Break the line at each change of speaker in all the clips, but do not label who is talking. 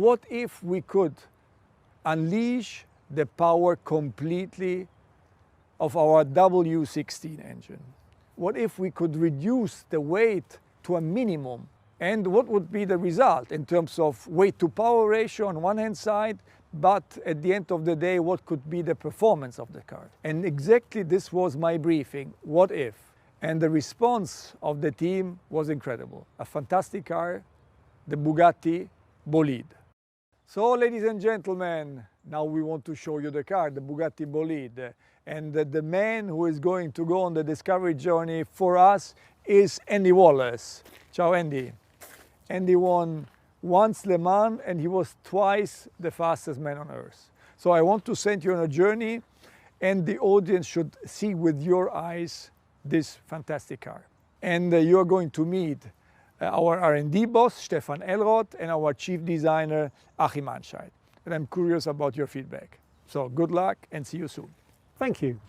what if we could unleash the power completely of our W16 engine? What if we could reduce the weight to a minimum? And what would be the result in terms of weight to power ratio on one hand side, but at the end of the day, what could be the performance of the car? And exactly this was my briefing, what if? And the response of the team was incredible. A fantastic car, the Bugatti Bolide. So, ladies and gentlemen, now we want to show you the car, the Bugatti Bolide. And the man who is going to go on the discovery journey for us is Andy Wallace. Ciao, Andy. Andy won once Le Mans and he was twice the fastest man on earth. So I want to send you on a journey, and the audience should see with your eyes this fantastic car. And you are going to meet our R&D boss, Stefan Elroth, and our chief designer, Achim Anscheid. And I'm curious about your feedback. So good luck and see you soon.
Thank you.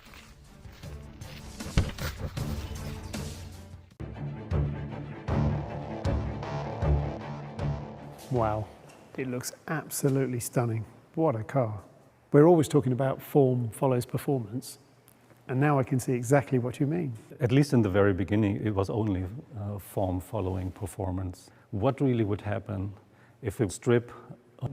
Wow, it looks absolutely stunning. What a car. We're always talking about form follows performance, and now I can see exactly what you mean.
At least in the very beginning, it was only form following performance. What really would happen if we strip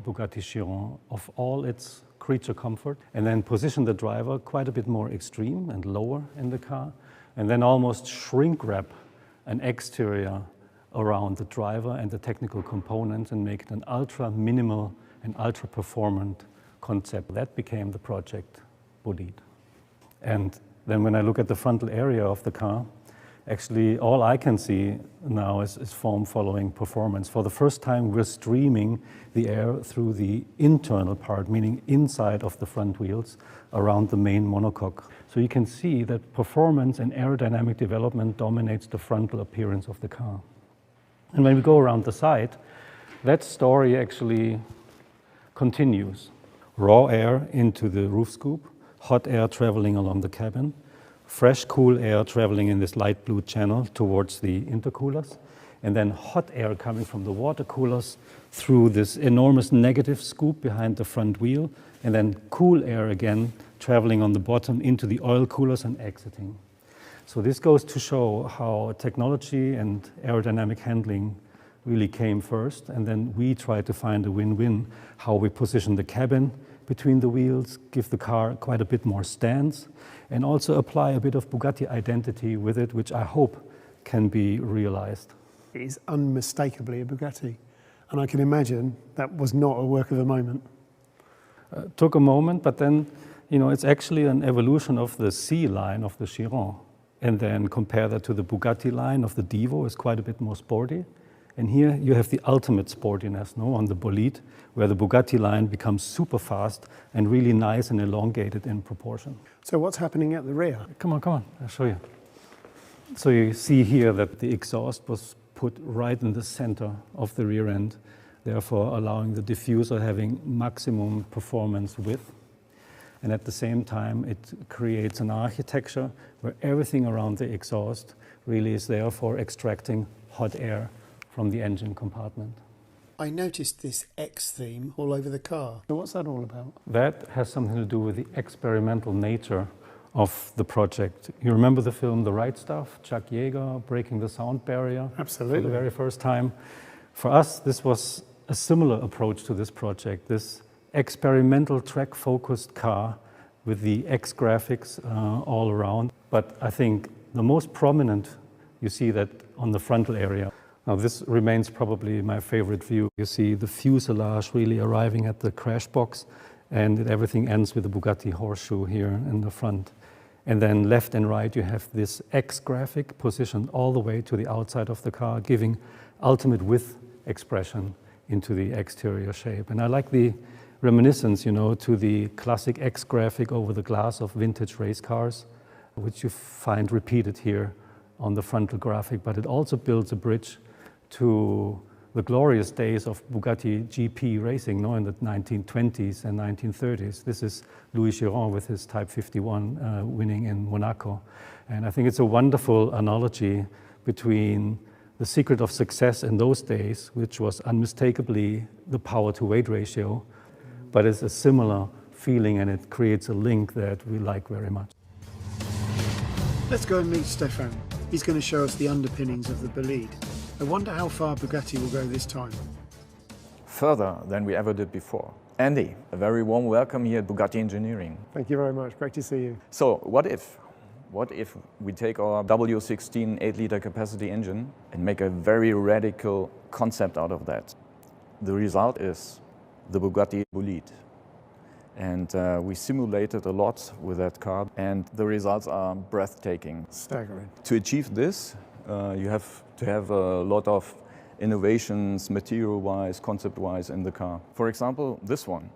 Bugatti Chiron of all its creature comfort and then position the driver quite a bit more extreme and lower in the car, and then almost shrink wrap an exterior around the driver and the technical components and make it an ultra minimal and ultra performant concept. That became the project Bolide. And then when I look at the frontal area of the car, actually all I can see now is form following performance. For the first time, we're streaming the air through the internal part, meaning inside of the front wheels around the main monocoque. So you can see that performance and aerodynamic development dominates the frontal appearance of the car. And when we go around the side, that story actually continues. Raw air into the roof scoop, hot air traveling along the cabin, fresh cool air traveling in this light blue channel towards the intercoolers, and then hot air coming from the water coolers through this enormous negative scoop behind the front wheel, and then cool air again traveling on the bottom into the oil coolers and exiting. So this goes to show how technology and aerodynamic handling really came first, and then we try to find a win-win, how we position the cabin between the wheels, give the car quite a bit more stance, and also apply a bit of Bugatti identity with it, which I hope can be realized.
It is unmistakably a Bugatti, and I can imagine that was not a work of a moment.
Took a moment, but then, you know, it's actually an evolution of the C line of the Chiron. And then compare that to the Bugatti line of the Divo, is quite a bit more sporty. And here you have the ultimate sportiness, no, on the Bolide, where the Bugatti line becomes super fast and really nice and elongated in proportion.
So what's happening at the rear?
Come on, I'll show you. So you see here that the exhaust was put right in the center of the rear end, therefore allowing the diffuser having maximum performance width. And at the same time, it creates an architecture where everything around the exhaust really is there for extracting hot air from the engine compartment.
I noticed this X theme all over the car. So what's that all about?
That has something to do with the experimental nature of the project. You remember the film The Right Stuff? Chuck Yeager breaking the sound barrier.
Absolutely.
For the very first time. For us, this was a similar approach to this project. This experimental track-focused car with the X graphics all around. But I think the most prominent, you see that on the frontal area. Now this remains probably my favorite view. You see the fuselage really arriving at the crash box, and everything ends with the Bugatti horseshoe here in the front. And then left and right you have this X graphic positioned all the way to the outside of the car, giving ultimate width expression into the exterior shape. And I like the reminiscence, you know, to the classic X graphic over the glass of vintage race cars, which you find repeated here on the frontal graphic, but it also builds a bridge to the glorious days of Bugatti GP racing, in the 1920s and 1930s. This is Louis Chiron with his Type 51 winning in Monaco. And I think it's a wonderful analogy between the secret of success in those days, which was unmistakably the power-to-weight ratio, but it's a similar feeling and it creates a link that we like very much.
Let's go and meet Stefan. He's going to show us the underpinnings of the Bolide. I wonder how far Bugatti will go this time.
Further than we ever did before. Andy, a very warm welcome here at Bugatti Engineering.
Thank you very much. Great to see you.
So, what if we take our W16 8-liter capacity engine and make a very radical concept out of that? The result is the Bugatti Bolide. And we simulated a lot with that car, and the results are breathtaking.
Staggering.
To achieve this, you have to have a lot of innovations, material-wise, concept-wise in the car. For example, this one.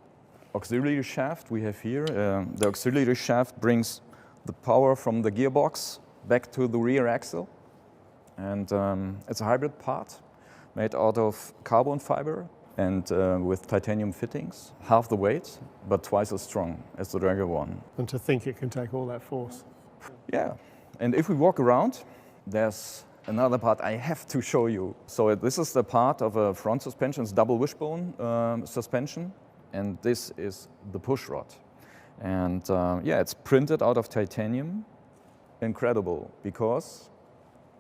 Auxiliary shaft we have here. The auxiliary shaft brings the power from the gearbox back to the rear axle. And it's a hybrid part made out of carbon fiber and with titanium fittings. Half the weight, but twice as strong as the regular one.
And to think it can take all that force.
Yeah, and if we walk around, there's another part I have to show you. So this is the part of a front suspension, it's double wishbone suspension, and this is the push rod. And yeah, it's printed out of titanium. Incredible, because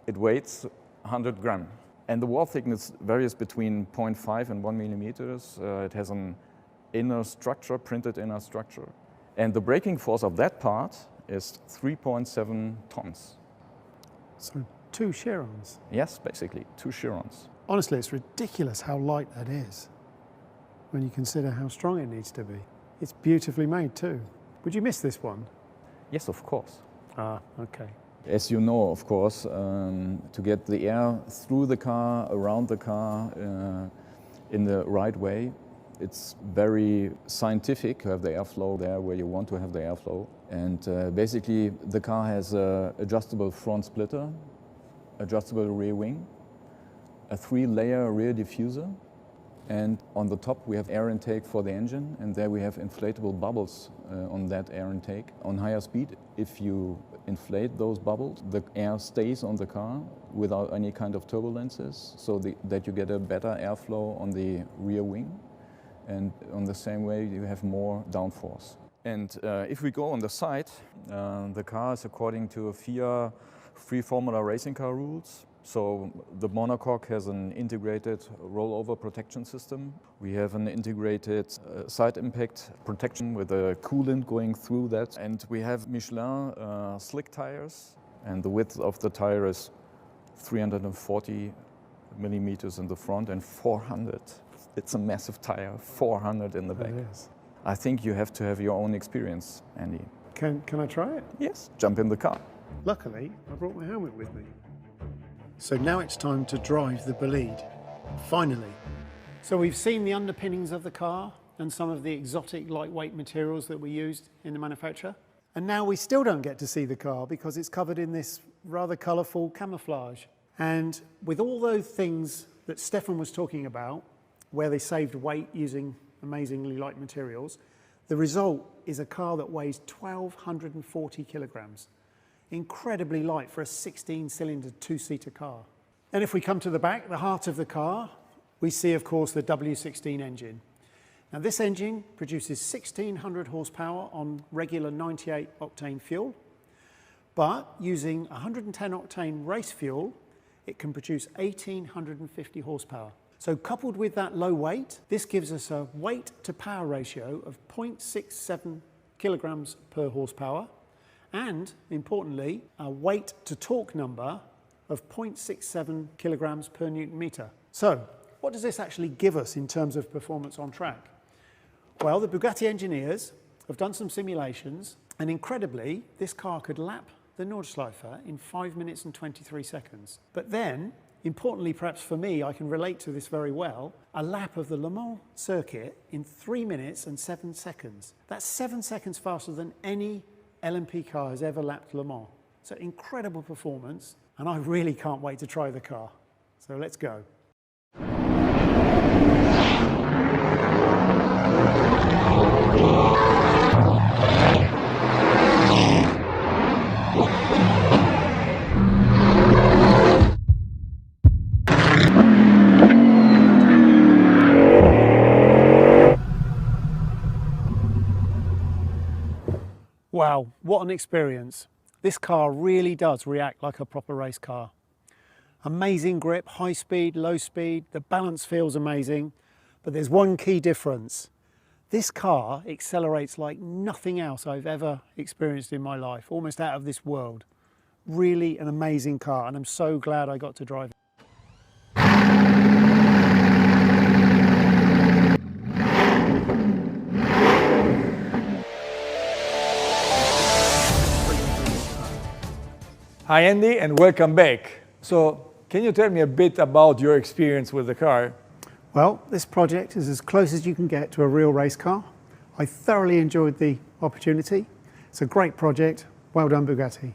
it weighs 100 grams. And the wall thickness varies between 0.5 and 1 millimeters. It has an inner structure, printed inner structure. And the braking force of that part is 3.7 tons.
So 2 Chirons.
Yes, basically, 2 Chirons.
Honestly, it's ridiculous how light that is when you consider how strong it needs to be. It's beautifully made too. Would you miss this one?
Yes, of course.
Ah, okay.
As you know, of course, to get the air through the car, around the car, in the right way, it's very scientific to have the airflow there where you want to have the airflow. And basically, the car has an adjustable front splitter, adjustable rear wing, a 3-layer rear diffuser, and on the top we have air intake for the engine, and there we have inflatable bubbles on that air intake. On higher speed, if you inflate those bubbles, the air stays on the car without any kind of turbulences, so that you get a better airflow on the rear wing, and on the same way you have more downforce. And if we go on the side, the car is according to FIA free formula racing car rules. So the monocoque has an integrated rollover protection system. We have an integrated side impact protection with a coolant going through that. And we have Michelin slick tires, and the width of the tire is 340 millimeters in the front and 400. It's a massive tire, 400 in the back.
It is.
I think you have to have your own experience, Andy.
Can I try it?
Yes, jump in the car.
Luckily, I brought my helmet with me. So now it's time to drive the Bolide, finally. So we've seen the underpinnings of the car and some of the exotic lightweight materials that we used in the manufacture. And now we still don't get to see the car because it's covered in this rather colourful camouflage. And with all those things that Stefan was talking about, where they saved weight using amazingly light materials, the result is a car that weighs 1,240 kilograms. Incredibly light for a 16-cylinder, 2-seater car. And if we come to the back, the heart of the car, we see, of course, the W16 engine. Now, this engine produces 1,600 horsepower on regular 98-octane fuel, but using 110-octane race fuel, it can produce 1,850 horsepower. So coupled with that low weight, this gives us a weight-to-power ratio of 0.67 kilograms per horsepower, and, importantly, a weight-to-torque number of 0.67 kilograms per newton meter. So, what does this actually give us in terms of performance on track? Well, the Bugatti engineers have done some simulations, and incredibly, this car could lap the Nordschleife in 5 minutes and 23 seconds. But then, importantly perhaps for me, I can relate to this very well, a lap of the Le Mans circuit in 3 minutes and 7 seconds. That's 7 seconds faster than any LMP car has ever lapped Le Mans. So incredible performance, and I really can't wait to try the car. So let's go. Wow, what an experience. This car really does react like a proper race car. Amazing grip, high speed, low speed, the balance feels amazing, but there's one key difference. This car accelerates like nothing else I've ever experienced in my life, almost out of this world. Really an amazing car, and I'm so glad I got to drive it.
Hi Andy, and welcome back. So, can you tell me a bit about your experience with the car?
Well, this project is as close as you can get to a real race car. I thoroughly enjoyed the opportunity. It's a great project. Well done, Bugatti.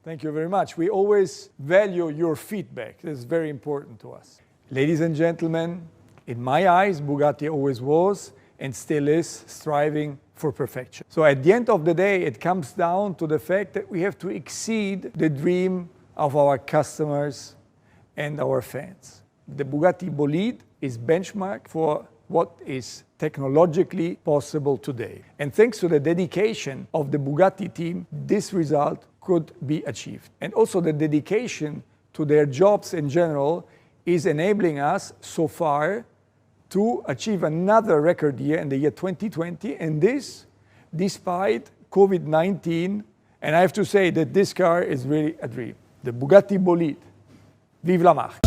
Thank you very much. We always value your feedback. It's very important to us. Ladies and gentlemen, in my eyes, Bugatti always was and still is striving for perfection. So at the end of the day, it comes down to the fact that we have to exceed the dream of our customers and our fans. The Bugatti Bolide is benchmark for what is technologically possible today. And thanks to the dedication of the Bugatti team, this result could be achieved. And also the dedication to their jobs in general is enabling us so far to achieve another record year in the year 2020, and this despite COVID-19. And I have to say that this car is really a dream. The Bugatti Bolide. Vive la marque!